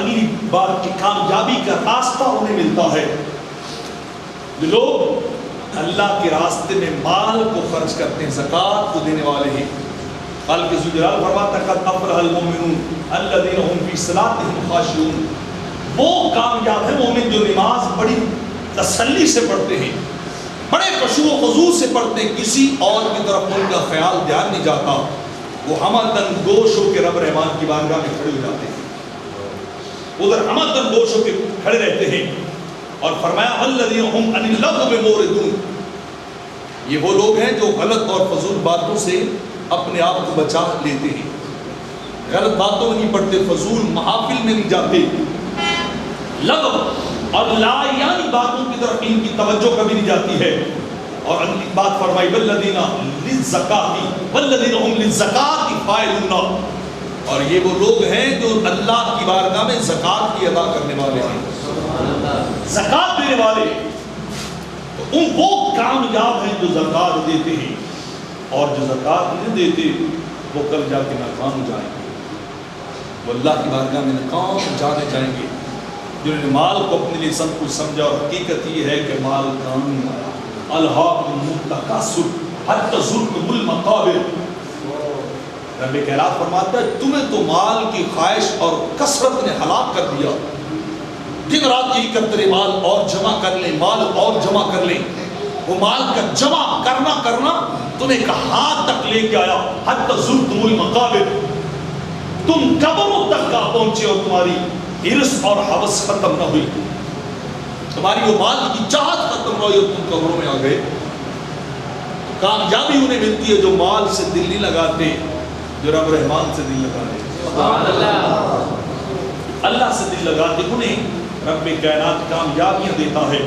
اگلی بات کی کامیابی کا راستہ انہیں ملتا ہے. جو لوگ اللہ کے راستے میں مال کو خرچ کرتے ہیں، زکوٰۃ کو دینے والے ہیں. خالق ذوالجلال فرماتا ہے قد افلح المؤمنون الذین هم فی صلاتهم خاشعون. وہ کامیاب ہے مومن جو نماز بڑی تسلی سے پڑھتے ہیں، بڑے خشوع و خضوع سے پڑھتے ہیں، کسی اور کی طرف ان کا خیال دھیان نہیں جاتا. وہ ہمدن گوش ہو کے رب رحمان کی بارگاہ میں کھڑے ہو جاتے ہیں، ادھر ہمدن گوش ہو کے کھڑے رہتے ہیں. اور فرمایا والذین هم عن اللغو معرضون. یہ وہ لوگ ہیں جو غلط اور فضول باتوں سے اپنے آپ کو بچا لیتے ہیں، غلط باتوں میں نہیں پڑھتے، فضول محافل میں نہیں جاتے. لغو اور لا یعنی باتوں کی طرف ان کی توجہ کبھی نہیں جاتی ہے. اور اگلی بات فرمائی والذین للزکاۃ والذین هم للزکاۃ فاعلون. اور یہ وہ لوگ ہیں جو اللہ کی بارگاہ میں زکوٰۃ کی ادا کرنے والے ہیں، زکوٰۃ دینے والے. ان وہ کامیاب ہیں جو زکوٰۃ دیتے ہیں، اور جو زکوٰۃ نہیں دیتے وہ کل جا کے ناکام ہو جائیں گے، وہ اللہ کی بارگاہ میں ناکام جانے جائیں گے. جنہوں نے مال کو اپنے لیے سب کچھ سمجھا، اور حقیقت یہ ہے کہ مال کام نہیں آیا. الہاکم التکاثر حتی زرتم المقابر. رب کائنات فرماتا ہے تمہیں تو مال کی خواہش اور کثرت نے ہلاک کر دیا. دن رات یہی کرتے رہے، مال اور جمع کر لیں، مال اور جمع کر لیں. وہ مال کا جمع کرنا تمہیں کہاں تک لے کے آیا؟ حتی زرتم المقابر. تم قبروں تک کا پہنچے اور تمہاری حرص اور ہوس ختم نہ ہوئی، تمہاری وہ مال کی چاہت ختم نہ ہوئی اور تم قبروں میں آ گئے. کامیابی انہیں ملتی ہے جو مال سے دل نہیں لگاتے، جو رب رحمان سے دل لگاتے، اللہ سے دل لگاتے. انہیں رب کائنات کامیابیاں دیتا ہے.